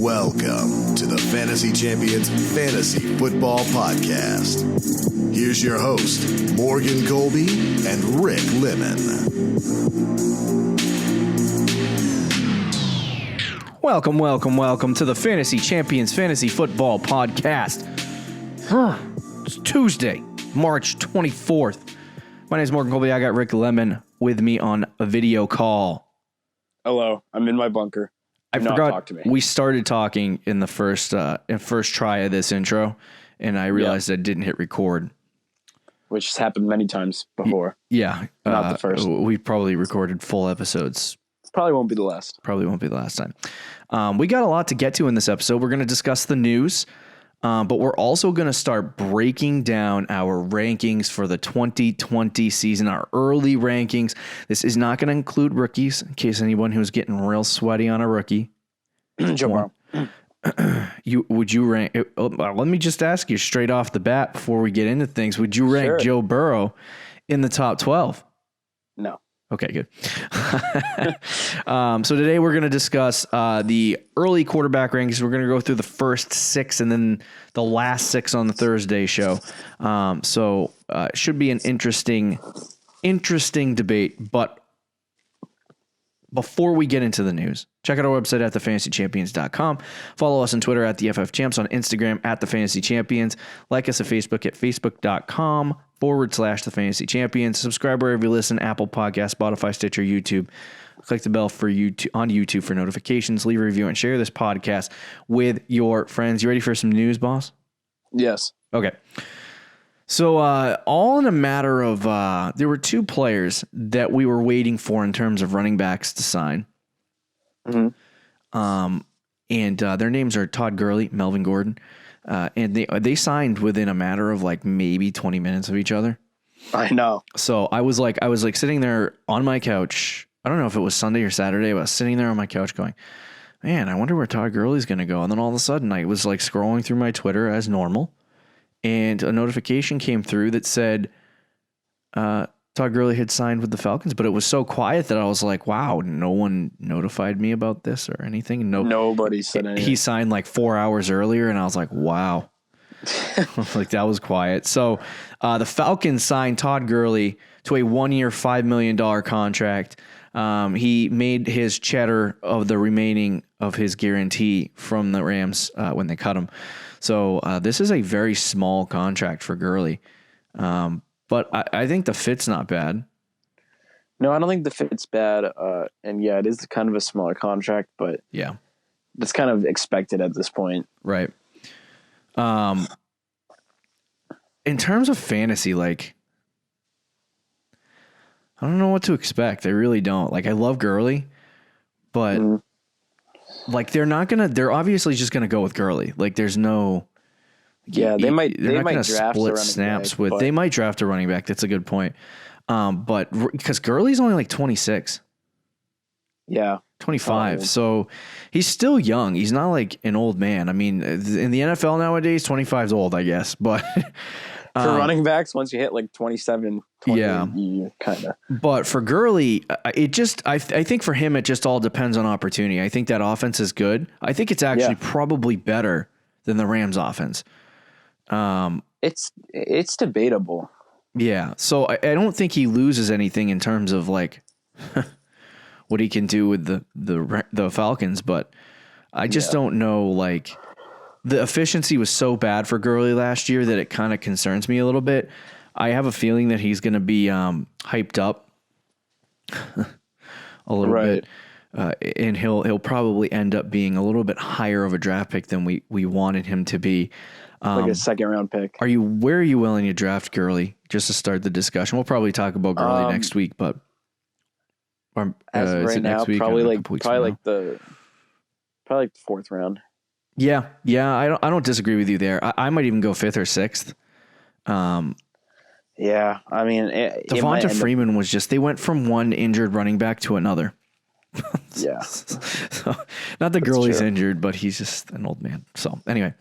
Welcome to the Fantasy Champions Fantasy Football Podcast. Here's your host, Morgan Colby and Rick Lemon. Welcome to the Fantasy Champions Fantasy Football Podcast. It's Tuesday, March 24th. My name is Morgan Colby. I got Rick Lemon with me on a video call. Hello, I'm in my bunker. I forgot we started talking in the first try of this intro, and I realized I didn't hit record. Which has happened many times before. Yeah. Not the first. We probably recorded full episodes. Probably won't be the last. Probably won't be the last time. We got a lot to get to in this episode. We're going to discuss the news, but we're also going to start breaking down our rankings for the 2020 season, our early rankings. This is not going to include rookies, in case anyone who's getting real sweaty on a rookie. Joe Burrow. Would you rank? Let me just ask you straight off the bat before we get into things. Would you rank Joe Burrow in the top 12? No. Okay, good. So today we're going to discuss the early quarterback rankings. We're going to go through the first 6 and then the last 6 on the Thursday show. So it should be an interesting debate. But before we get into the news, check out our website at thefantasychampions.com. Follow us on Twitter at the FFChamps, on Instagram at thefantasychampions. Like us at Facebook at facebook.com/thefantasychampions. Subscribe wherever you listen, Apple Podcasts, Spotify, Stitcher, YouTube. Click the bell for on YouTube for notifications. Leave a review and share this podcast with your friends. You ready for some news, boss? Yes. Okay. So all in a matter of, there were 2 players that we were waiting for in terms of running backs to sign. Mm-hmm. And their names are Todd Gurley, Melvin Gordon. And they signed within a matter of like maybe 20 minutes of each other. I know. So I was like sitting there on my couch. I don't know if it was Sunday or Saturday, but I was sitting there on my couch going, man, I wonder where Todd Gurley's going to go. And then all of a sudden I was like scrolling through my Twitter as normal, and a notification came through that said Todd Gurley had signed with the Falcons, but it was so quiet that I was like, wow, no one notified me about this or anything. Nobody said anything. He signed like 4 hours earlier, and I was like, wow. Like, that was quiet. So the Falcons signed Todd Gurley to a 1-year, $5 million contract. He made his cheddar of the remaining of his guarantee from the Rams when they cut him. So this is a very small contract for Gurley. But I think the fit's not bad. No, I don't think the fit's bad. And yeah, it is kind of a smaller contract, but yeah, that's kind of expected at this point. Right. In terms of fantasy, like, I don't know what to expect. I really don't. Like, I love Gurley, but like they're obviously just gonna go with Gurley. Like, there's no. Yeah, they might draft split snaps back, with. They might draft a running back. That's a good point. But because Gurley's only like 26. Yeah. 25. So he's still young. He's not like an old man. I mean, in the NFL nowadays, 25 is old, I guess. But for running backs, once you hit like 27, 20, yeah, you kind of. But for Gurley, I think for him, it just all depends on opportunity. I think that offense is good. I think it's actually probably better than the Rams offense. It's debatable. Yeah. So I don't think he loses anything in terms of like what he can do with the Falcons, but I just don't know. Like, the efficiency was so bad for Gurley last year that it kind of concerns me a little bit. I have a feeling that he's going to be hyped up a little bit, and he'll probably end up being a little bit higher of a draft pick than we wanted him to be. Like a 2nd round pick. Where are you willing to draft Gurley? Just to start the discussion, we'll probably talk about Gurley next week, but. As of right now, probably like the 4th round. Yeah. I don't disagree with you there. I might even go 5th or 6th. Yeah, I mean, Devonta Freeman was just, they went from one injured running back to another. Yeah. So, not that Gurley's injured, but he's just an old man. So anyway,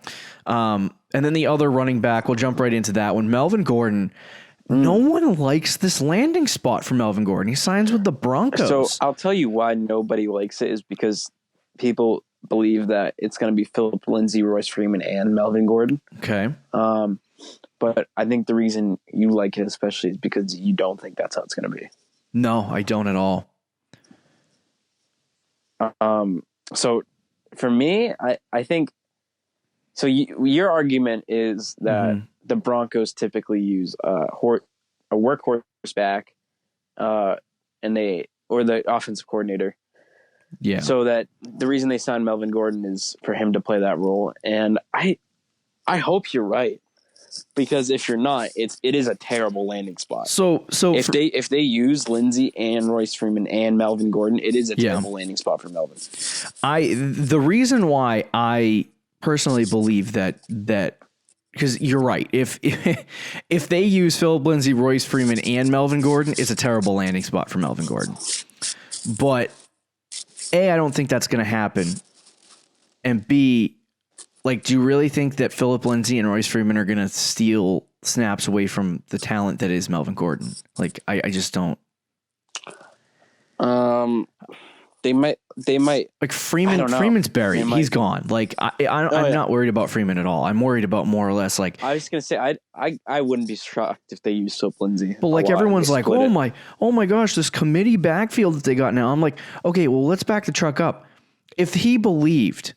and then the other running back, we'll jump right into that one. Melvin Gordon. No one likes this landing spot for Melvin Gordon. He signs with the Broncos. So I'll tell you why nobody likes it is because people believe that it's going to be Phillip Lindsay, Royce Freeman, and Melvin Gordon. Okay. But I think the reason you like it especially is because you don't think that's how it's going to be. No, I don't at all. So for me, I think so. Your argument is that the Broncos typically use a workhorse back, or the offensive coordinator. Yeah. So that the reason they signed Melvin Gordon is for him to play that role, and I hope you're right, because if you're not, it is a terrible landing spot. So if they use Lindsey and Royce Freeman and Melvin Gordon, it is a terrible landing spot for Melvin. The reason why I personally believe that because you're right, if they use Phillip Lindsay, Royce Freeman, and Melvin Gordon, it's a terrible landing spot for Melvin Gordon. But A, I don't think that's going to happen, and B, like, do you really think that Phillip Lindsay and Royce Freeman are going to steal snaps away from the talent that is Melvin Gordon? Like, I just don't. They might. Like Freeman's buried. He's gone. Like, I'm not worried about Freeman at all. I'm worried about more or less like. I was just gonna say I wouldn't be shocked if they use Phillip Lindsay. But like everyone's like, oh my gosh, this committee backfield that they got now. I'm like, okay, well, let's back the truck up. If he believed.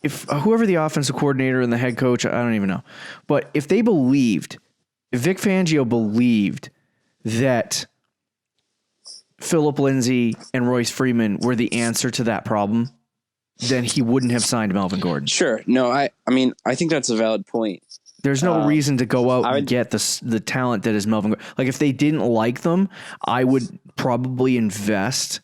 If whoever the offensive coordinator and the head coach, I don't even know. But if Vic Fangio believed that Phillip Lindsay and Royce Freeman were the answer to that problem, then he wouldn't have signed Melvin Gordon. Sure. No, I mean, I think that's a valid point. There's no reason to go out and get the talent that is Melvin Gordon. Like, if they didn't like them, I would probably invest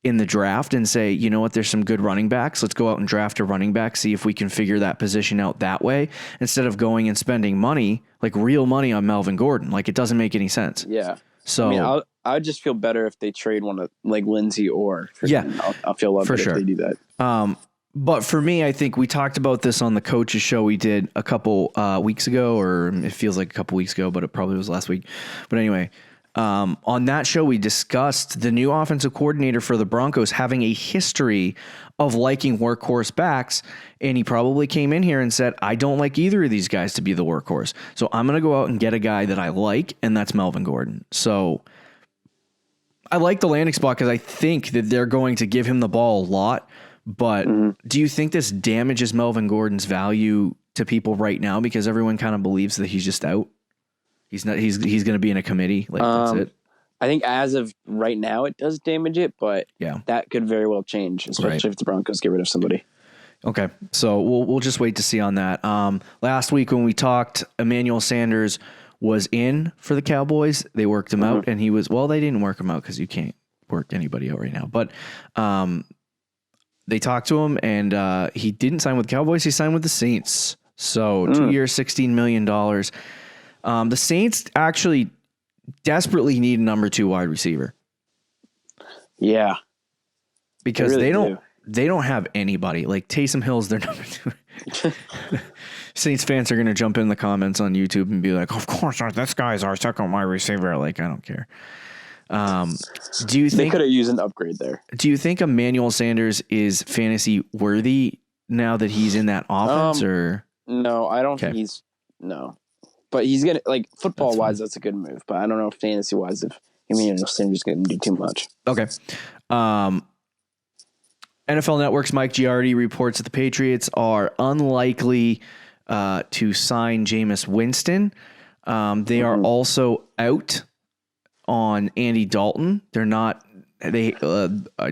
in the draft and say, you know what, there's some good running backs. Let's go out and draft a running back, see if we can figure that position out that way, instead of going and spending money, like real money, on Melvin Gordon. Like, it doesn't make any sense. Yeah. So I mean, I would just feel better if they trade one of like Lindsay or Freeman. Yeah. I'll feel a lot better sure. if they do that. But for me, I think we talked about this on the coaches show we did a couple weeks ago, or it feels like a couple weeks ago, but it probably was last week. But anyway, on that show, we discussed the new offensive coordinator for the Broncos having a history of liking workhorse backs. And he probably came in here and said, I don't like either of these guys to be the workhorse. So I'm going to go out and get a guy that I like, and that's Melvin Gordon. So I like the landing spot because I think that they're going to give him the ball a lot. But do you think this damages Melvin Gordon's value to people right now because everyone kind of believes that he's just out? He's not. He's going to be in a committee. Like, that's it. I think as of right now, it does damage it, but that could very well change, especially if the Broncos get rid of somebody. Okay, so we'll just wait to see on that. Last week when we talked, Emmanuel Sanders was in for the Cowboys. They worked him out, and he was they didn't work him out because you can't work anybody out right now. But they talked to him, and he didn't sign with the Cowboys. He signed with the Saints. So 2 years, $16 million. The Saints actually desperately need a number 2 wide receiver. Yeah. Because they don't have anybody. Like, Taysom Hill's their number 2. Saints fans are going to jump in the comments on YouTube and be like, of course, this guy's our second wide receiver. Like, I don't care. Do you think they could have used an upgrade there? Do you think Emmanuel Sanders is fantasy worthy now that he's in that offense? Or no, I don't think he's no. But he's gonna, like, football wise, that's a good move. But I don't know if fantasy wise, if Emmanuel Sanders is going to do too much. Okay. NFL Network's Mike Giardi reports that the Patriots are unlikely to sign Jameis Winston. They are also out on Andy Dalton. They're not.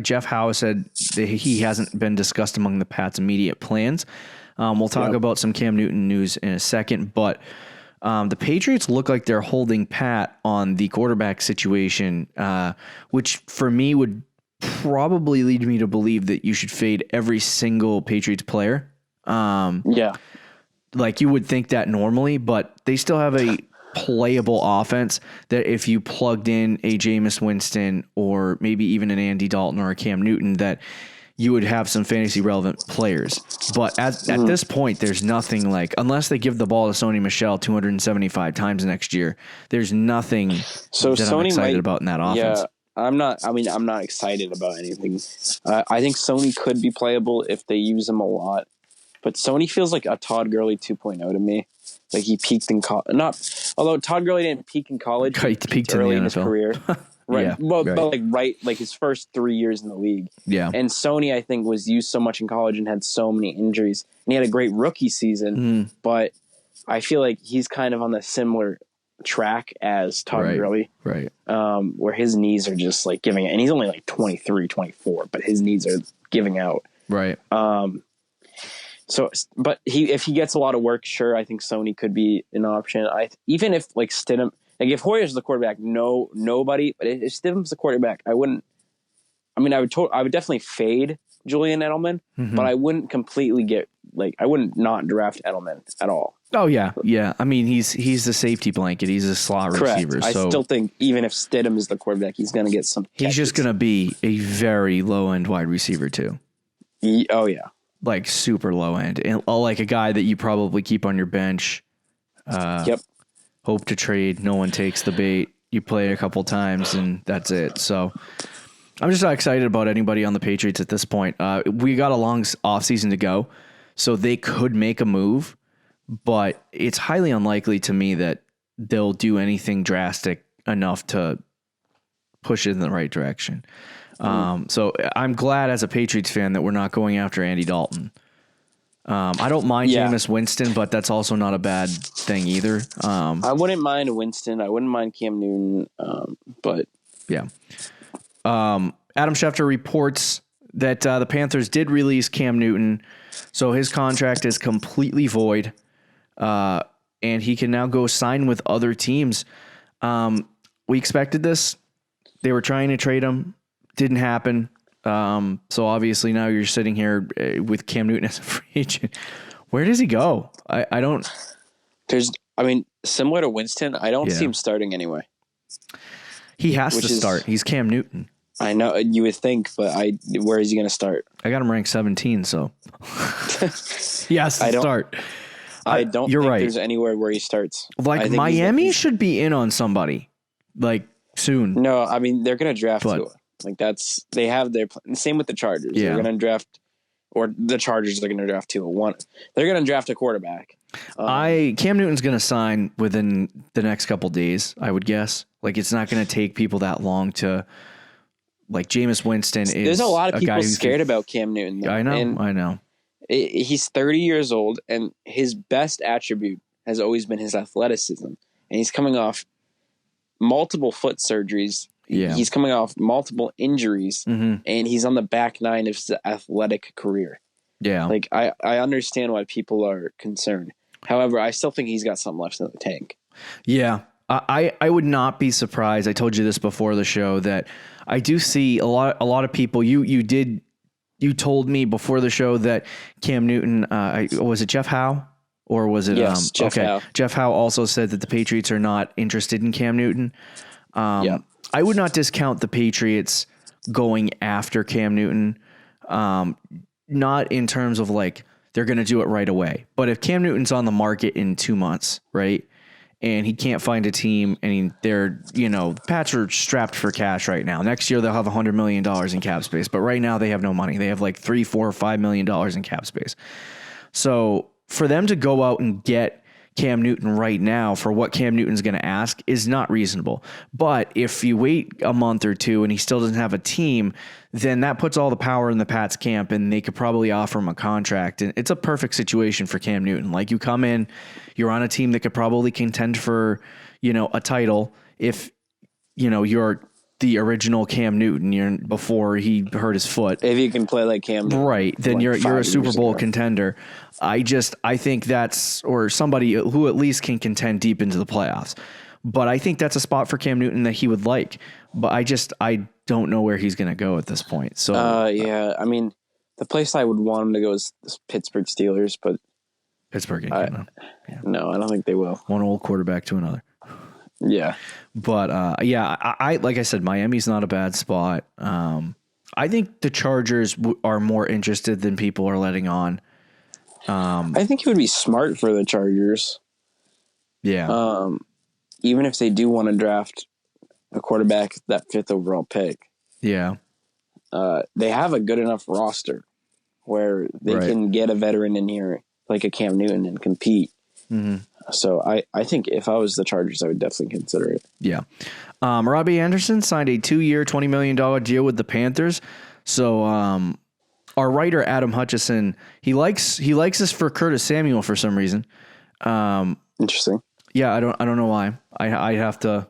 Jeff Howe said he hasn't been discussed among the Pats' immediate plans. We'll talk about some Cam Newton news in a second, but the Patriots look like they're holding pat on the quarterback situation, which for me would probably lead me to believe that you should fade every single Patriots player. Like, you would think that normally, but they still have a playable offense that if you plugged in a Jameis Winston or maybe even an Andy Dalton or a Cam Newton, that you would have some fantasy relevant players. But at this point, there's nothing, like, unless they give the ball to Sony Michel 275 times next year, there's nothing that I'm excited about in that offense. I'm not excited about anything. I think Sony could be playable if they use him a lot. But Sony feels like a Todd Gurley 2.0 to me. Like he peaked in college. Although Todd Gurley didn't peak in college. He peaked early in his career. Right. Yeah, well, right. but like his first 3 years in the league. Yeah. And Sony, I think, was used so much in college and had so many injuries. And he had a great rookie season. But I feel like he's kind of on the similar track as Todd Gurley. Right. Where his knees are just like giving it. And he's only like 23, 24, but his knees are giving out. Right. So, but if he gets a lot of work, sure, I think Sony could be an option. Even if like Stidham, like if Hoyer's the quarterback, nobody. But if Stidham's the quarterback, I wouldn't. I mean, I would definitely fade Julian Edelman, but I wouldn't completely I wouldn't not draft Edelman at all. Oh yeah, yeah. I mean, he's the safety blanket. He's a slot receiver. I still think even if Stidham is the quarterback, he's going to get some. He's just going to be a very low end wide receiver too. Oh yeah. Like super low end, and like a guy that you probably keep on your bench. Yep. Hope to trade. No one takes the bait. You play it a couple times, and that's it. So I'm just not excited about anybody on the Patriots at this point. We got a long offseason to go, so they could make a move, but it's highly unlikely to me that they'll do anything drastic enough to push it in the right direction. So I'm glad as a Patriots fan that we're not going after Andy Dalton. I don't mind Jameis Winston, but that's also not a bad thing either. I wouldn't mind Winston. I wouldn't mind Cam Newton. But yeah. Adam Schefter reports that the Panthers did release Cam Newton, so his contract is completely void, and he can now go sign with other teams. We expected this. They were trying to trade him. Didn't happen. So obviously now you're sitting here with Cam Newton as a free agent. Where does he go? I don't. Similar to Winston, I don't see him starting anyway. He has to start. He's Cam Newton. I know you would think, but where is he going to start? I got him ranked 17, so he has to start. I don't You're think right. There's anywhere where he starts. Like Miami should be in on somebody like soon. No, I mean they're going to draft Tua. Like they have their same with the Chargers. Yeah. They're going to draft, or the Chargers are going to draft Tua. They're going to draft a quarterback. Cam Newton's going to sign within the next couple days, I would guess. Like it's not going to take people that long to. Like Jameis Winston is. There's a lot of people scared about Cam Newton. Though. I know. He's 30 years old, and his best attribute has always been his athleticism. And he's coming off multiple foot surgeries. Yeah. He's coming off multiple injuries, and he's on the back nine of his athletic career. Yeah. Like, I understand why people are concerned. However, I still think he's got something left in the tank. Yeah. I would not be surprised. I told you this before the show that I do see a lot of people. You told me before the show that Cam Newton, was it Jeff Howe or was it? Yes, Jeff Howe. Jeff Howe also said that the Patriots are not interested in Cam Newton. I would not discount the Patriots going after Cam Newton. Not in terms of like they're going to do it right away, but if Cam Newton's on the market in 2 months, right? And he can't find a team, and the Pats are strapped for cash right now. Next year they'll have $100 million in cap space, but right now they have no money. They have like $3, $4, $5 million in cap space. So for them to go out and get Cam Newton right now for what Cam Newton's going to ask is not reasonable. But if you wait a month or two and he still doesn't have a team, then that puts all the power in the Pats camp, and they could probably offer him a contract. And it's a perfect situation for Cam Newton. Like, you come in, you're on a team that could probably contend for, a title if, you're the original Cam Newton before he hurt his foot. If you can play like Cam Newton. Right. Then you're a Super Bowl contender. I think that's, or somebody who at least can contend deep into the playoffs. But I think that's a spot for Cam Newton that he would like. But I don't know where he's going to go at this point. So yeah, I mean, the place I would want him to go is the Pittsburgh Steelers, but Pittsburgh ain't gonna. Yeah. No, I don't think they will. One old quarterback to another. Yeah. But I like I said, Miami's not a bad spot. I think the Chargers are more interested than people are letting on. I think it would be smart for the Chargers. Yeah. Even if they do want to draft a quarterback that 5th overall pick. Yeah. They have a good enough roster where they can get a veteran in here like a Cam Newton and compete. Mm-hmm. So I think if I was the Chargers, I would definitely consider it. Yeah. Robbie Anderson signed a 2-year, $20 million deal with the Panthers. So our writer, Adam Hutchison, he likes this for Curtis Samuel for some reason. Interesting. Yeah, I don't know why. I have to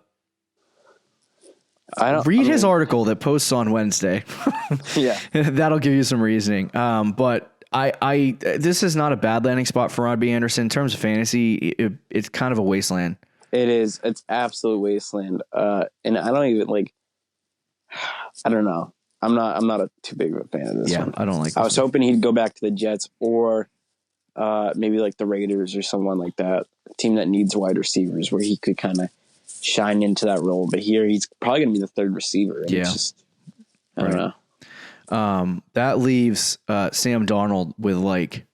read his article that posts on Wednesday. Yeah. That'll give you some reasoning. But this is not a bad landing spot for Robbie Anderson in terms of fantasy. It's kind of a wasteland. It is. It's absolute wasteland. And I don't even I don't know. I'm not too big of a fan of this one. I don't like this I was hoping he'd go back to the Jets or maybe like the Raiders or someone like that. A team that needs wide receivers where he could kind of shine into that role. But here he's probably going to be the third receiver. And it's just, I don't know. That leaves Sam Darnold with like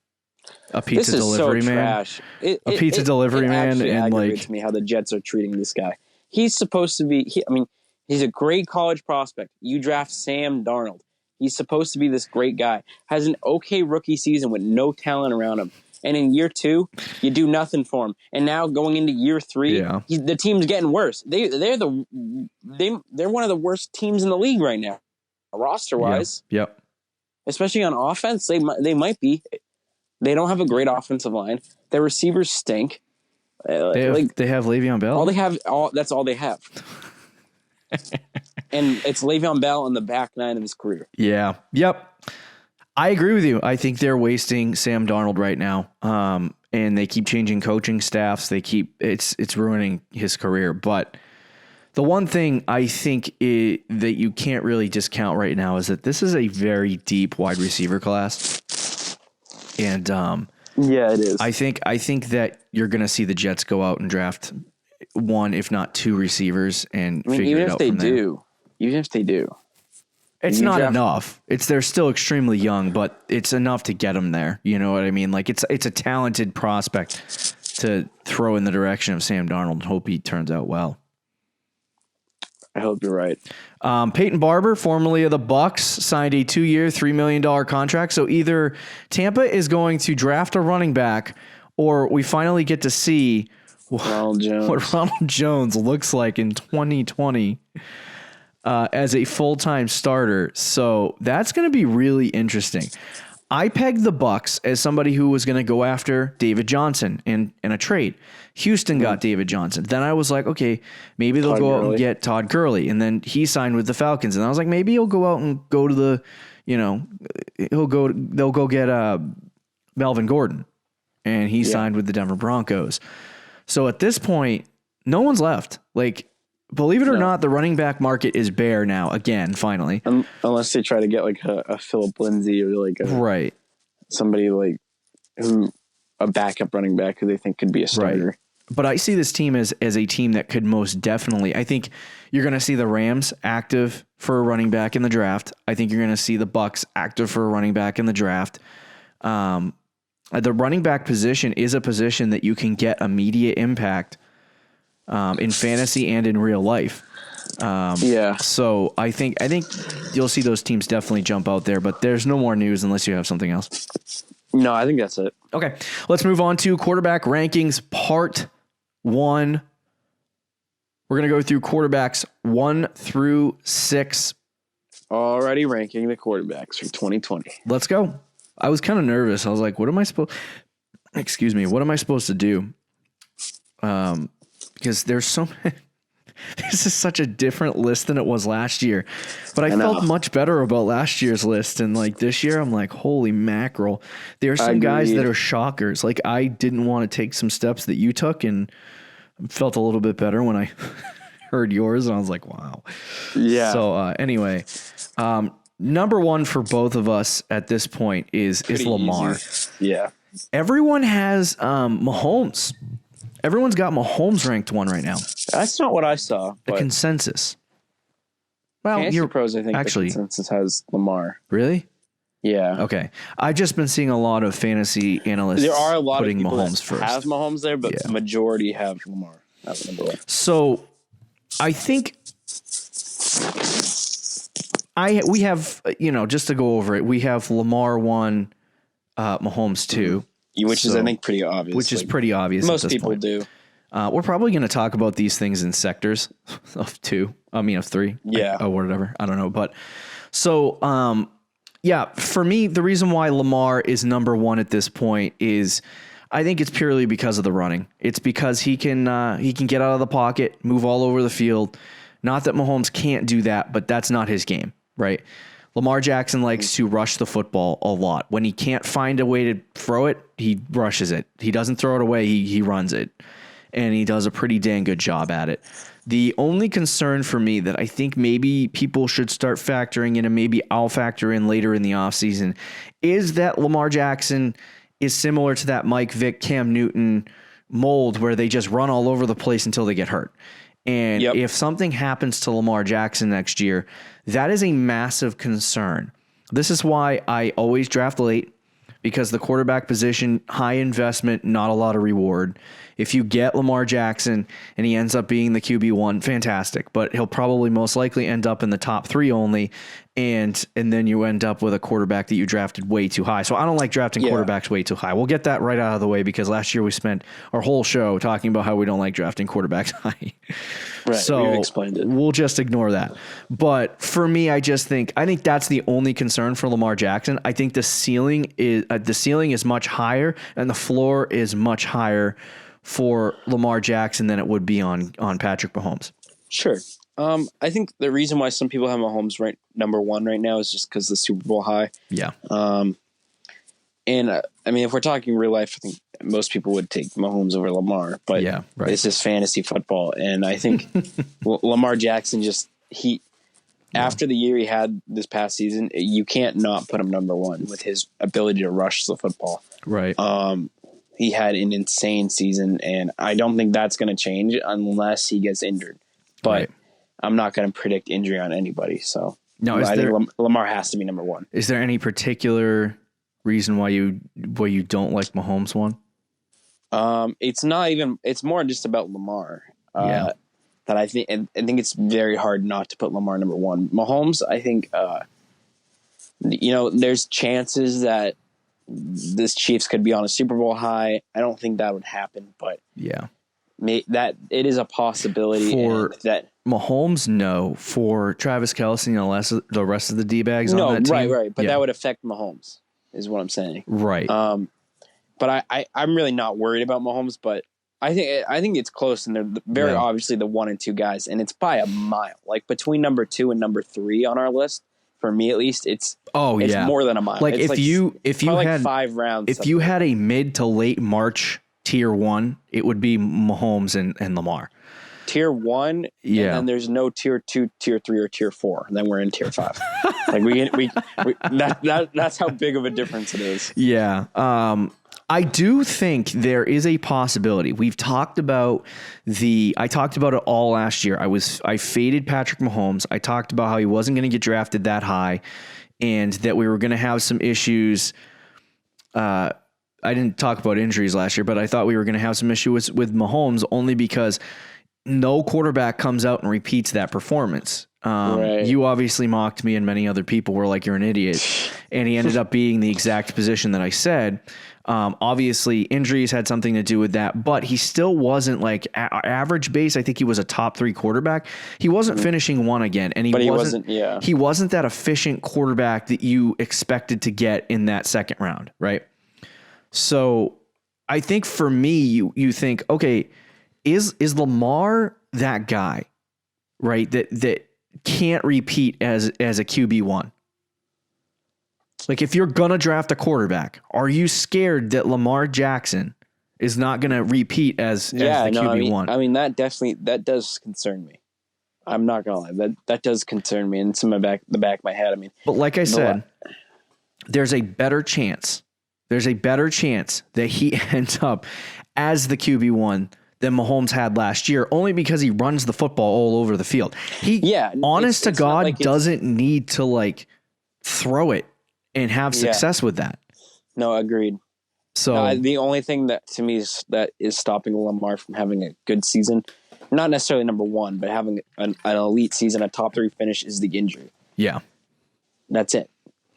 a pizza delivery man. Trash. A pizza delivery man, and aggravates me how the Jets are treating this guy. He's supposed to be. He's a great college prospect. You draft Sam Darnold. He's supposed to be this great guy. Has an okay rookie season with no talent around him. And in year 2, you do nothing for him. And now going into year 3, the team's getting worse. They're one of the worst teams in the league right now, roster wise. Yep. Especially on offense, they might be. They don't have a great offensive line. Their receivers stink. They have Le'Veon Bell. That's all they have. And it's Le'Veon Bell in the back 9 of his career. Yeah. Yep. I agree with you. I think they're wasting Sam Darnold right now. And they keep changing coaching staffs. It's ruining his career. But the one thing I think that you can't really discount right now is that this is a very deep wide receiver class. And yeah, it is. I think that you're going to see the Jets go out and draft 1, if not 2 receivers and figure it out from there. Even if they do. It's not enough. They're still extremely young, but it's enough to get them there. You know what I mean? Like it's a talented prospect to throw in the direction of Sam Darnold and hope he turns out well. I hope you're right. Peyton Barber, formerly of the Bucks, signed a 2-year, $3 million contract. So either Tampa is going to draft a running back, or we finally get to see what Ronald Jones looks like in 2020. As a full-time starter. So that's going to be really interesting. I pegged the Bucks as somebody who was going to go after David Johnson in a trade. Houston got David Johnson. Then I was like, okay, maybe they'll go out and get Todd Gurley. And then he signed with the Falcons. And I was like, maybe he'll go out and go to the, they'll go get Melvin Gordon. And he signed with the Denver Broncos. So at this point, no one's left. Like, believe it or not, the running back market is bare now again, finally. Unless they try to get like a Phillip Lindsay or like somebody like a backup running back who they think could be a starter. Right. But I see this team as a team that could most definitely. I think you're going to see the Rams active for a running back in the draft. I think you're going to see the Bucks active for a running back in the draft. The running back position is a position that you can get immediate impact in fantasy and in real life. So I think you'll see those teams definitely jump out there, but there's no more news unless you have something else. No, I think that's it. Okay. Let's move on to quarterback rankings part 1. We're going to go through quarterbacks 1 through 6. Already ranking the quarterbacks for 2020. Let's go. I was kind of nervous. I was like, what am I supposed to do? Because there's so many. This is such a different list than it was last year. But I felt much better about last year's list. And like this year, I'm like, holy mackerel. There are some guys that are shockers. Like I didn't want to take some steps that you took and felt a little bit better when I heard yours. And I was like, wow. Yeah. So anyway, number 1 for both of us at this point is Lamar. Easy. Yeah. Everyone has Mahomes. Everyone's got Mahomes ranked 1 right now. That's not what I saw. The consensus. Well, Fantasy Pros, I think actually, the consensus has Lamar. Really? Yeah. Okay. I've just been seeing a lot of fantasy analysts there are a lot putting of people Mahomes that first. Have Mahomes there, but the majority have Lamar. That's number 1. So I think We have, just to go over it, we have Lamar 1, Mahomes 2. Which is, I think, pretty obvious. Which is pretty obvious. Most people do. We're probably going to talk about these things in sectors of 3. Yeah. Or whatever. I don't know. But so, for me, the reason why Lamar is number 1 at this point is I think it's purely because of the running. It's because he can get out of the pocket, move all over the field. Not that Mahomes can't do that, but that's not his game, right? Lamar Jackson likes to rush the football a lot. When he can't find a way to throw it, he rushes it. He doesn't throw it away, he runs it. And he does a pretty dang good job at it. The only concern for me that I think maybe people should start factoring in, and maybe I'll factor in later in the offseason, is that Lamar Jackson is similar to that Mike Vick, Cam Newton mold where they just run all over the place until they get hurt. And if something happens to Lamar Jackson next year, that is a massive concern. This is why I always draft late, because the quarterback position, high investment, not a lot of reward. If you get Lamar Jackson and he ends up being the QB1, fantastic. But he'll probably most likely end up in the top 3 only. And then you end up with a quarterback that you drafted way too high. So I don't like drafting quarterbacks way too high. We'll get that right out of the way, because last year we spent our whole show talking about how we don't like drafting quarterbacks high. Right. So we've explained it. We'll just ignore that. But for me, I think that's the only concern for Lamar Jackson. I think the ceiling is much higher, and the floor is much higher for Lamar Jackson than it would be on Patrick Mahomes. Sure. I think the reason why some people have Mahomes number 1 right now is just because the Super Bowl high. Yeah. If we're talking real life, I think most people would take Mahomes over Lamar, but This is fantasy football. And I think Lamar Jackson after the year he had this past season, you can't not put him number 1 with his ability to rush the football. Right. He had an insane season, and I don't think that's going to change unless he gets injured. But I'm not going to predict injury on anybody. So I think Lamar has to be number 1. Is there any particular reason why you don't like Mahomes 1? It's more just about Lamar. That I think it's very hard not to put Lamar number 1. Mahomes, I think, there's chances that this Chiefs could be on a Super Bowl high. I don't think that would happen, but that it is a possibility. For that Mahomes, no. For Travis Kelce and the rest of the D-bags on that team, right. But that would affect Mahomes, is what I'm saying. Right. But I'm really not worried about Mahomes, but I think it's close, and they're very obviously the 1 and 2 guys, and it's by a mile. Like between number 2 and number 3 on our list, for me at least, it's more than a mile. Like it's if you had 5 rounds, if you had a mid to late March tier 1, it would be Mahomes and Lamar. Tier 1, and then there's no tier 2, tier 3, or tier 4. And then we're in tier 5. That's how big of a difference it is. Yeah. I do think there is a possibility. I talked about it all last year. I faded Patrick Mahomes. I talked about how he wasn't going to get drafted that high, and that we were going to have some issues. I didn't talk about injuries last year, but I thought we were going to have some issues with Mahomes, only because no quarterback comes out and repeats that performance. You obviously mocked me, and many other people were like, you're an idiot. And he ended up being the exact position that I said. Obviously injuries had something to do with that, but he still wasn't like average base. I think he was a top 3 quarterback. He wasn't finishing 1 again. And he wasn't that efficient quarterback that you expected to get in that second round. Right. So I think for me, you think, okay, is Lamar that guy, right? That can't repeat as a QB1. Like, if you're going to draft a quarterback, are you scared that Lamar Jackson is not going to repeat as the QB1? I mean, that does concern me. I'm not going to lie. That does concern me. And it's in the back of my head. I mean, but like I said, there's a better chance. There's a better chance that he ends up as the QB1 than Mahomes had last year, only because he runs the football all over the field. Honest to God, doesn't need to throw it and have success with that. No, agreed. So the only thing that to me is stopping Lamar from having a good season not necessarily number one, but having an elite season, a top 3 finish is the injury. Yeah. That's it.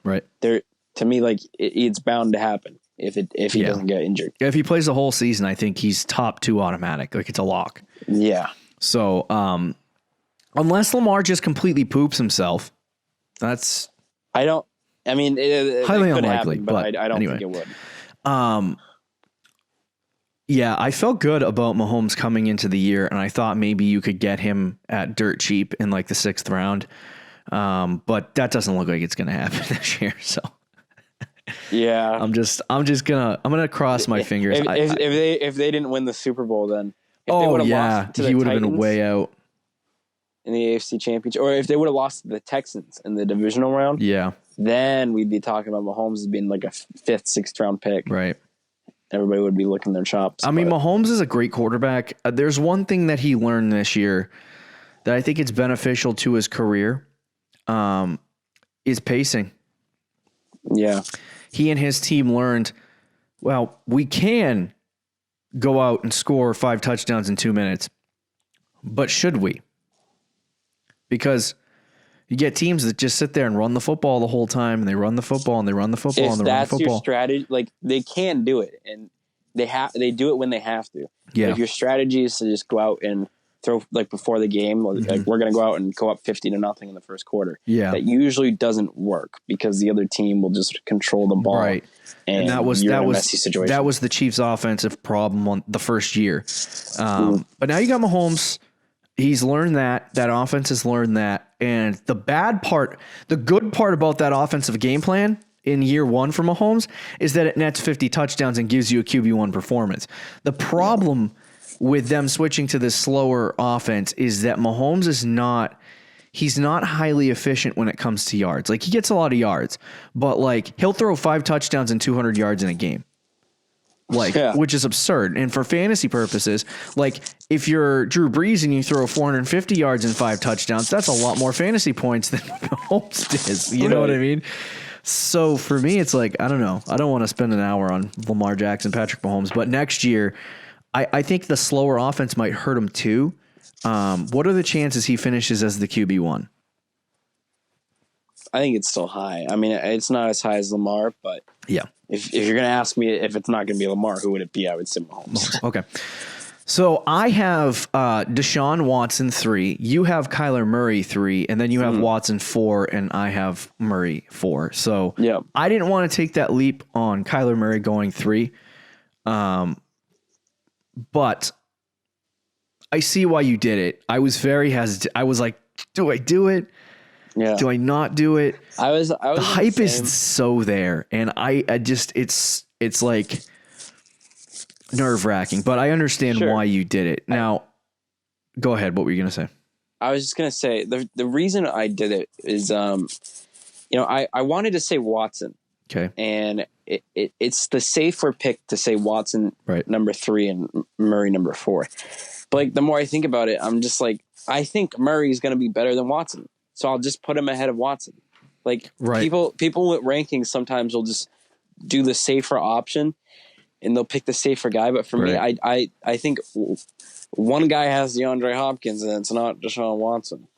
Right. To me, like it's bound to happen if he doesn't get injured. If he plays the whole season, I think he's top 2 automatic. Like it's a lock. Yeah. So, unless Lamar just completely poops himself, that's highly unlikely, happen, but I don't anyway. think it would. Yeah, I felt good about Mahomes coming into the year, and I thought maybe you could get him at dirt cheap in like the 6th round. But that doesn't look like it's going to happen this year. So yeah, I'm gonna cross my fingers. If they didn't win the Super Bowl, then he would have been way out in the AFC Championship, or if they would have lost to the Texans in the divisional round. Yeah, then we'd be talking about Mahomes as being like a 5th, 6th round pick. Right. Everybody would be licking their chops. I mean, Mahomes is a great quarterback. There's one thing that he learned this year that I think it's beneficial to his career, is pacing. Yeah. He and his team learned, well, we can go out and score 5 touchdowns in 2 minutes, but should we? Because you get teams that just sit there and run the football the whole time, and they run the football and they run the football and they run the football. If that's your strategy, like they can do it, and they do it when they have to. Yeah. But if your strategy is to just go out and throw like before the game, like we're going to go out and go up 50-0 in the first quarter. Yeah. That usually doesn't work because the other team will just control the ball. Right. And that was a messy situation. That was the Chiefs' offensive problem on the first year. But now you got Mahomes. He's learned that. That offense has learned that. And the good part about that offensive game plan in year 1 for Mahomes is that it nets 50 touchdowns and gives you a QB1 performance. The problem with them switching to this slower offense is that Mahomes he's not highly efficient when it comes to yards. Like he gets a lot of yards, but like he'll throw 5 touchdowns and 200 yards in a game. Which is absurd. And for fantasy purposes, like if you're Drew Brees and you throw 450 yards and 5 touchdowns, that's a lot more fantasy points than Mahomes does. You know what I mean? So for me, it's like, I don't know. I don't want to spend an hour on Lamar Jackson, Patrick Mahomes, but next year, I think the slower offense might hurt him too. What are the chances he finishes as the QB1? I think it's still high. I mean, it's not as high as Lamar, but yeah. If you're going to ask me if it's not going to be Lamar, who would it be? I would say Mahomes. Okay. So I have Deshaun Watson 3. You have Kyler Murray 3, and then you have Watson 4, and I have Murray 4. So I didn't want to take that leap on Kyler Murray going 3. But I see why you did it. I was very hesitant. I was like, do I do it? Yeah. Do I not do it? I was the hype is so there, and I just it's like nerve-wracking, but I understand why you did it. Now, go ahead. What were you going to say? I was just going to say the reason I did it is I wanted to say Watson. Okay. And it's the safer pick to say Watson number 3 and Murray number 4. But like the more I think about it, I'm just like, I think Murray is going to be better than Watson. So I'll just put him ahead of Watson. Like people with rankings sometimes will just do the safer option and they'll pick the safer guy. But for me, I think one guy has DeAndre Hopkins and it's not Deshaun Watson.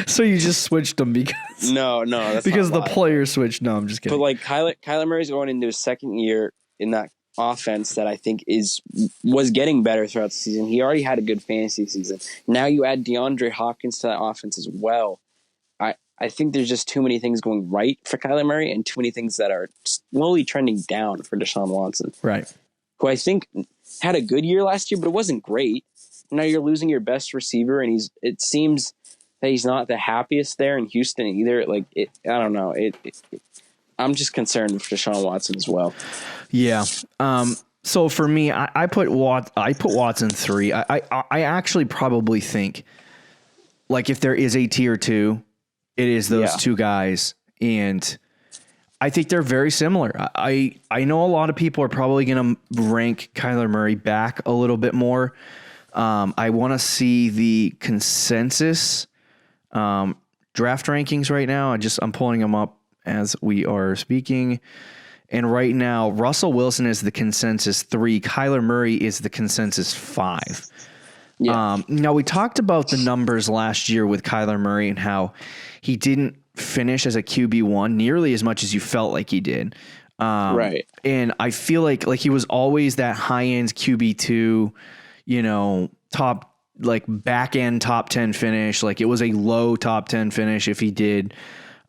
So you just switched them because that's because the player switched. No, I'm just kidding. But like Kyler Murray's going into his second year in that offense that I think was getting better throughout the season. He already had a good fantasy season. Now you add DeAndre Hopkins to that offense as well. I think there's just too many things going right for Kyler Murray and too many things that are slowly trending down for Deshaun Watson. Right. Who I think had a good year last year, but it wasn't great. Now you're losing your best receiver, and it seems that he's not the happiest there in Houston either. Like I don't know. I'm just concerned with Deshaun Watson as well. Yeah. So for me, I put Watson 3. I actually probably think like if there is a tier 2, it is those two guys, and I think they're very similar. I know a lot of people are probably going to rank Kyler Murray back a little bit more. I want to see the consensus draft rankings right now. I'm pulling them up as we are speaking. And right now, Russell Wilson is the consensus 3. Kyler Murray is the consensus 5. Yeah. Now, we talked about the numbers last year with Kyler Murray and how he didn't finish as a QB1 nearly as much as you felt like he did. Right. And I feel like he was always that high-end QB2, top, like back-end top 10 finish. Like it was a low top 10 finish if he did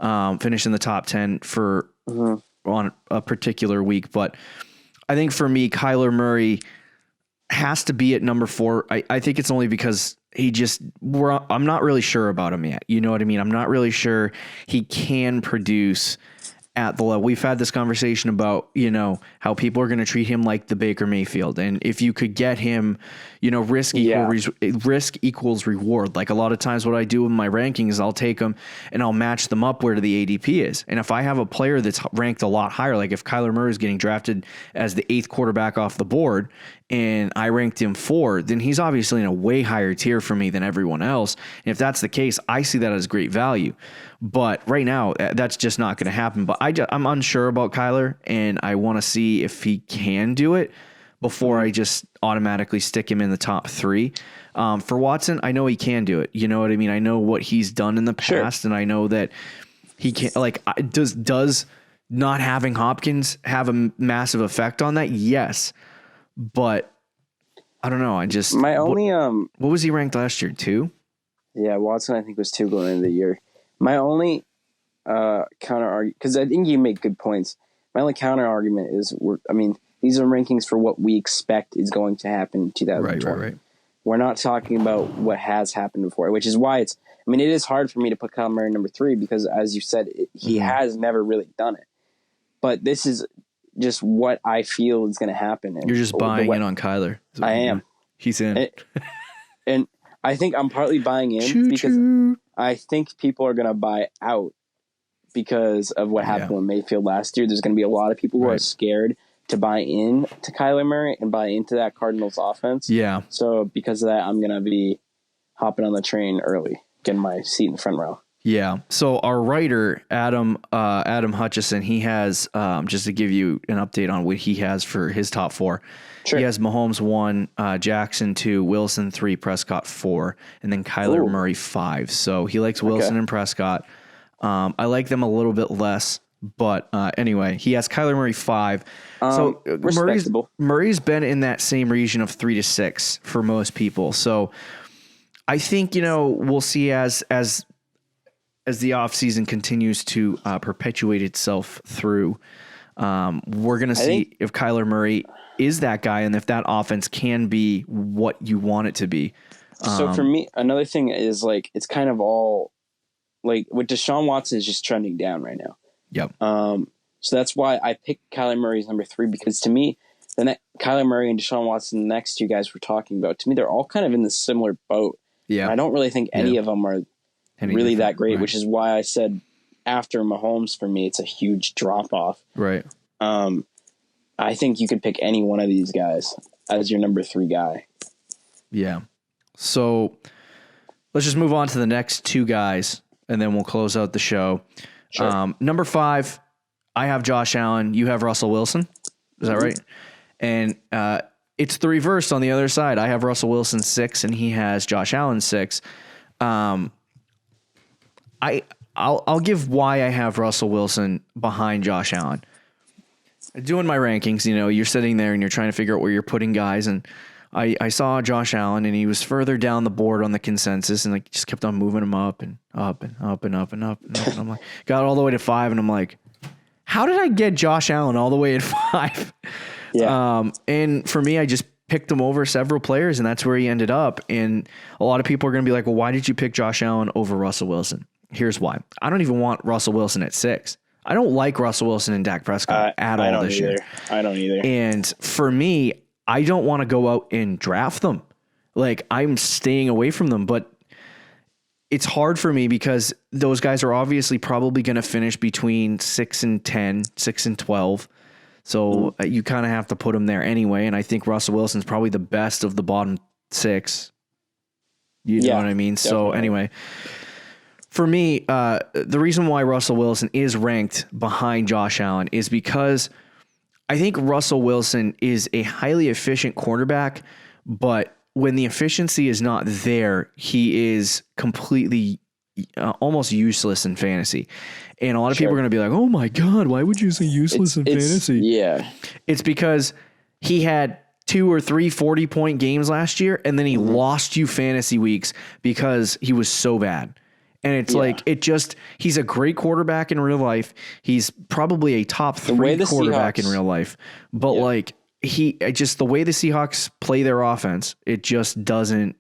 finish in the top 10 for on a particular week. But I think for me, Kyler Murray has to be at number 4. I think it's only because I'm not really sure about him yet. You know what I mean? I'm not really sure he can produce at the level. We've had this conversation about, how people are going to treat him like the Baker Mayfield. And if you could get him, risk equals reward. Like a lot of times what I do in my rankings is I'll take them and I'll match them up where the ADP is. And if I have a player that's ranked a lot higher, like if Kyler Murray is getting drafted as the 8th quarterback off the board and I ranked him 4, then he's obviously in a way higher tier for me than everyone else. And if that's the case, I see that as great value. But right now, that's just not going to happen. But I'm unsure about Kyler, and I want to see if he can do it before I just automatically stick him in the top 3. For Watson, I know he can do it. You know what I mean? I know what he's done in the past, and I know that he can. Like, does not having Hopkins have a massive effect on that? Yes, but I don't know. What was he ranked last year? 2? Yeah, Watson I think was 2 going into the year. My only counter argument, because I think you make good points. My only counter argument is, these are rankings for what we expect is going to happen in 2020. Right. We're not talking about what has happened before, which is why it is hard for me to put Kyler Murray number 3 because, as you said, he has never really done it. But this is just what I feel is going to happen. You're just buying in on Kyler. I am. He's in. And I think I'm partly buying in because I think people are going to buy out because of what happened with Mayfield last year. There's going to be a lot of people who are scared to buy in to Kyler Murray and buy into that Cardinals offense. Yeah. So because of that, I'm going to be hopping on the train early, getting my seat in the front row. Yeah. So our writer, Adam Hutchison, he has, just to give you an update on what he has for his top 4. Sure. He has Mahomes 1, Jackson 2, Wilson 3, Prescott 4, and then Kyler Murray 5. So he likes Wilson and Prescott. I like them a little bit less, but anyway, he has Kyler Murray 5. So Murray's been in that same region of 3 to 6 for most people. So I think, we'll see as the offseason continues to perpetuate itself through, we're going to see if Kyler Murray is that guy and if that offense can be what you want it to be. So for me, another thing is like it's kind of all like with Deshaun Watson is just trending down right now. Yep. So that's why I picked Kyler Murray as number 3 because to me, Kyler Murray and Deshaun Watson, the next 2 guys we're talking about, to me they're all kind of in the similar boat. Yeah. And I don't really think any of them are really that great, which is why I said after Mahomes for me, it's a huge drop off. Right. I think you could pick any one of these guys as your number 3 guy. Yeah. So let's just move on to the next 2 guys, and then we'll close out the show. Sure. Number 5, I have Josh Allen. You have Russell Wilson. Is that right? And it's the reverse on the other side. I have Russell Wilson 6, and he has Josh Allen 6. I'll give why I have Russell Wilson behind Josh Allen. Doing my rankings, you're sitting there and you're trying to figure out where you're putting guys, and I saw Josh Allen and he was further down the board on the consensus, and like just kept on moving him up and up and up and up and up and up. And I'm like, got all the way to 5, and I'm like, how did I get Josh Allen all the way at 5? Yeah. And for me, I just picked him over several players, and that's where he ended up. And a lot of people are going to be like, well, why did you pick Josh Allen over Russell Wilson? Here's why. I don't even want Russell Wilson at 6. I don't like Russell Wilson and Dak Prescott at all this year. I don't either. And for me, I don't want to go out and draft them. Like, I'm staying away from them, but it's hard for me because those guys are obviously probably going to finish between 6 and 10, 6 and 12. So you kind of have to put them there anyway. And I think Russell Wilson's probably the best of the bottom 6. You know what I mean? Definitely. So anyway, for me, the reason why Russell Wilson is ranked behind Josh Allen is because I think Russell Wilson is a highly efficient quarterback, but when the efficiency is not there, he is completely almost useless in fantasy. And a lot of people are going to be like, oh my God, why would you say useless in fantasy? Yeah. It's because he had 2 or 3 40-point games last year, and then he lost you fantasy weeks because he was so bad. And it's he's a great quarterback in real life. He's probably a top 3 quarterback in real life. But the way the Seahawks play their offense, it just doesn't.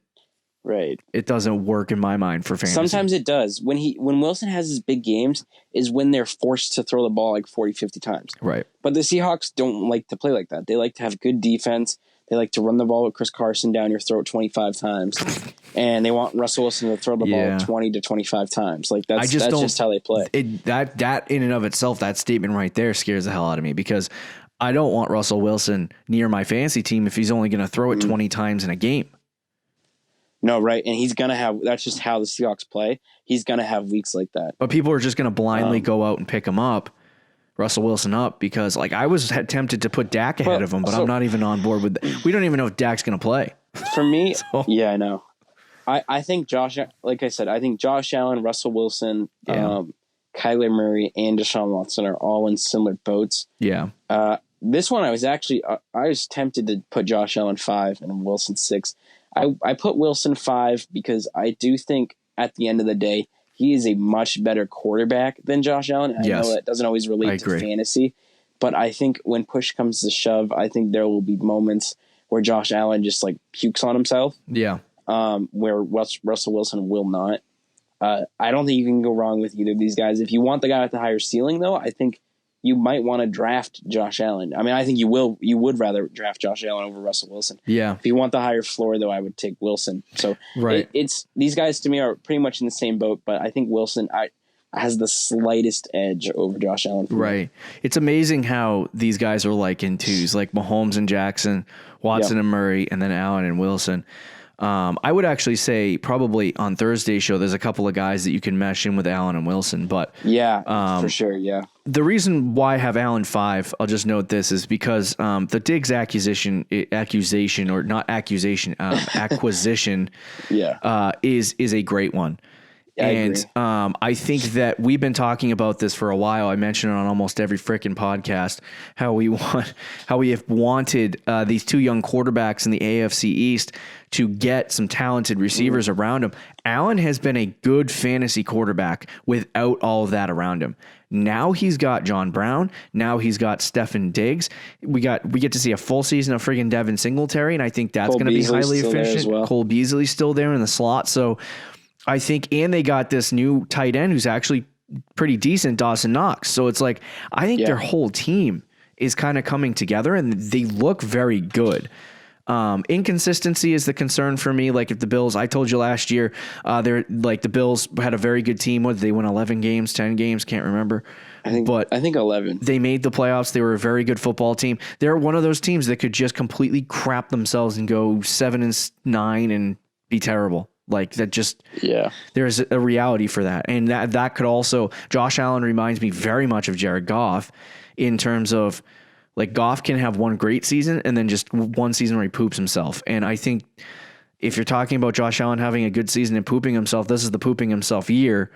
Right. It doesn't work in my mind for fantasy. Sometimes it does. When Wilson has his big games is when they're forced to throw the ball like 40, 50 times. Right. But the Seahawks don't like to play like that. They like to have good defense. They like to run the ball with Chris Carson down your throat 25 times. And they want Russell Wilson to throw the ball 20 to 25 times. Like that's just how they play. That in and of itself, that statement right there scares the hell out of me because I don't want Russell Wilson near my fantasy team if he's only going to throw it 20 times in a game. No, right. And he's going to have, that's just how the Seahawks play. He's going to have weeks like that. But people are just going to blindly go out and pick him up, Russell Wilson up, because like I was tempted to put Dak ahead of him, but I'm not even on board with that. We don't even know if Dak's going to play. For me, yeah, I know. I think like I said, I think Josh Allen, Russell Wilson, Kyler Murray, and Deshaun Watson are all in similar boats. Yeah. This one, I was tempted to put Josh Allen 5 and Wilson 6. I put Wilson 5 because I do think at the end of the day, he is a much better quarterback than Josh Allen. I know that doesn't always relate to fantasy, but I think when push comes to shove, I think there will be moments where Josh Allen just like pukes on himself. Yeah. Where Russell Wilson will not. I don't think you can go wrong with either of these guys. If you want the guy with the higher ceiling, though, I think you might want to draft Josh Allen. I mean, I think you would rather draft Josh Allen over Russell Wilson. Yeah. If you want the higher floor, though, I would take Wilson. So it's these guys to me are pretty much in the same boat, but I think Wilson has the slightest edge over Josh Allen. Right. It's amazing how these guys are like in twos, like Mahomes and Jackson, Watson and Murray, and then Allen and Wilson. I would actually say probably on Thursday's show, there's a couple of guys that you can mesh in with Allen and Wilson, but for sure. Yeah. The reason why I have Allen 5, I'll just note this, is because the Diggs acquisition or not accusation, acquisition is a great one. I think that we've been talking about this for a while. I mentioned it on almost every freaking podcast, how we have wanted these 2 young quarterbacks in the AFC East to get some talented receivers around him. Allen has been a good fantasy quarterback without all of that around him. Now he's got John Brown. Now he's got Stefan Diggs. We get to see a full season of friggin' Devin Singletary, and I think that's going to be highly efficient. Cole Beasley's still there in the slot, so I think, and they got this new tight end who's actually pretty decent, Dawson Knox. So it's like, I think their whole team is kind of coming together and they look very good. Inconsistency is the concern for me. Like if the Bills, I told you last year, the Bills had a very good team. What did they win? 11 games, 10 games? Can't remember. I think 11. They made the playoffs. They were a very good football team. They're one of those teams that could just completely crap themselves and go 7-9 and be terrible. Like that just, there's a reality for that. And that could also, Josh Allen reminds me very much of Jared Goff in terms of like Goff can have one great season and then just one season where he poops himself. And I think if you're talking about Josh Allen having a good season and pooping himself, this is the pooping himself year.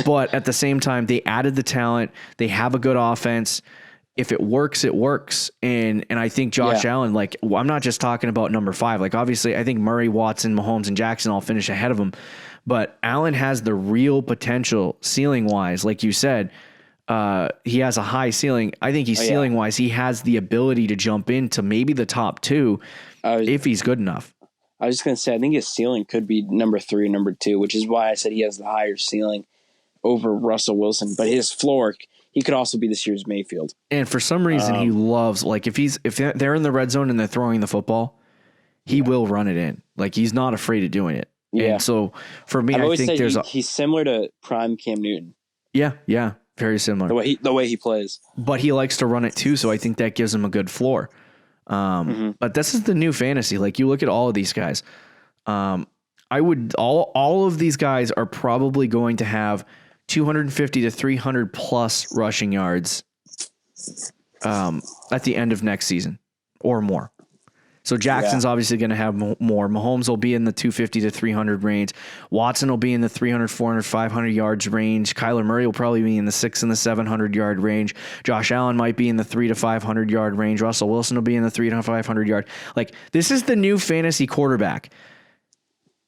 But at the same time, they added the talent. They have a good offense. If it works, it works. And I think Josh Allen, like, I'm not just talking about number 5. Like, obviously, I think Murray, Watson, Mahomes, and Jackson all finish ahead of him. But Allen has the real potential ceiling-wise. Like you said, he has a high ceiling. I think he's ceiling-wise. He has the ability to jump into maybe the top 2 if he's good enough. I was just going to say, I think his ceiling could be number 3 or number 2, which is why I said he has the higher ceiling over Russell Wilson. But his floor, he could also be this year's Mayfield. And for some reason, he loves, like, if they're in the red zone and they're throwing the football, he will run it in. Like, he's not afraid of doing it. Yeah. And so for me, I think he's similar to prime Cam Newton. Yeah, very similar. The way he plays. But he likes to run it too, so I think that gives him a good floor. But this is the new fantasy. Like, you look at all of these guys. All of these guys are probably going to have 250 to 300 plus rushing yards at the end of next season or more. So Jackson's obviously going to have more. Mahomes will be in the 250 to 300 range. Watson will be in the 300, 400, 500 yards range. Kyler Murray will probably be in the 600 and the 700 yard range. Josh Allen might be in the 300 to 500 yard range. Russell Wilson will be in the 300 to 500 yard. Like, this is the new fantasy quarterback.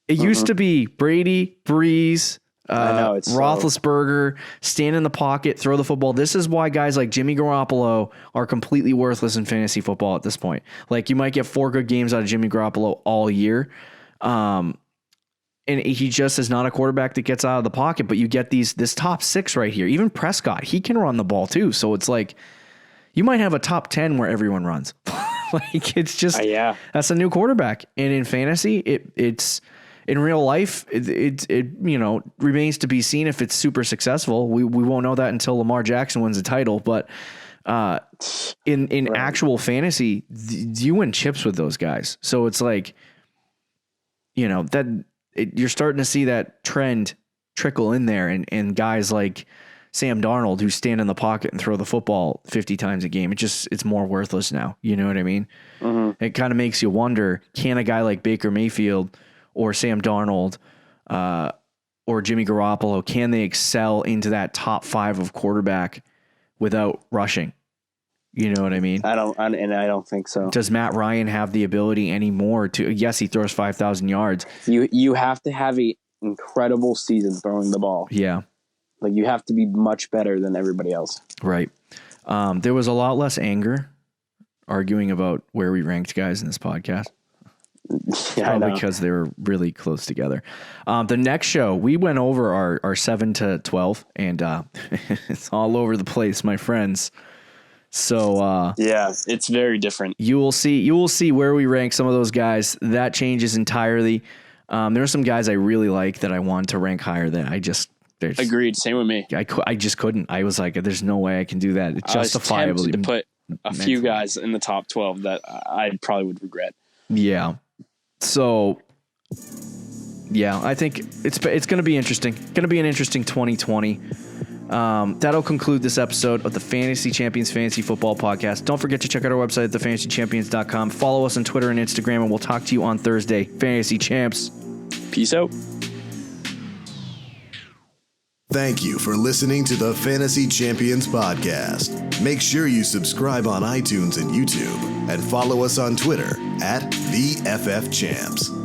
It used to be Brady, Breeze, Roethlisberger, stand in the pocket, throw the football. This is why guys like Jimmy Garoppolo are completely worthless in fantasy football at this point. Like, you might get 4 good games out of Jimmy Garoppolo all year. And he just is not a quarterback that gets out of the pocket, but you get this top 6 right here. Even Prescott, he can run the ball too. So it's like, you might have a top 10 where everyone runs. Like, it's just, that's a new quarterback. And in fantasy, it's, in real life, it remains to be seen if it's super successful. We won't know that until Lamar Jackson wins the title. But in actual fantasy, you win chips with those guys. So it's like, you're starting to see that trend trickle in there, and guys like Sam Darnold, who stand in the pocket and throw the football 50 times a game. It's more worthless now. You know what I mean? Mm-hmm. It kind of makes you wonder, can a guy like Baker Mayfield or Sam Darnold, or Jimmy Garoppolo, can they excel into that top 5 of quarterback without rushing? You know what I mean? I don't think so. Does Matt Ryan have the ability anymore to? Yes, he throws 5,000 yards. You have to have an incredible season throwing the ball. Yeah, like, you have to be much better than everybody else. Right. There was a lot less anger arguing about where we ranked guys in this podcast. Probably because they were really close together. The next show, we went over our 7 to 12, and it's all over the place, my friends. So it's very different. You will see where we rank some of those guys. That changes entirely. There are some guys I really like that I wanted to rank higher than I just. Agreed. Same with me. I just couldn't. I was like, there's no way I can do that. It's justifiable to put a few guys in the top 12 that I probably would regret. Yeah. So, I think it's going to be interesting. Going to be an interesting 2020. That'll conclude this episode of the Fantasy Champions Fantasy Football Podcast. Don't forget to check out our website at thefantasychampions.com. Follow us on Twitter and Instagram, and we'll talk to you on Thursday. Fantasy Champs. Peace out. Thank you for listening to the Fantasy Champions Podcast. Make sure you subscribe on iTunes and YouTube, and follow us on Twitter at TheFFChamps.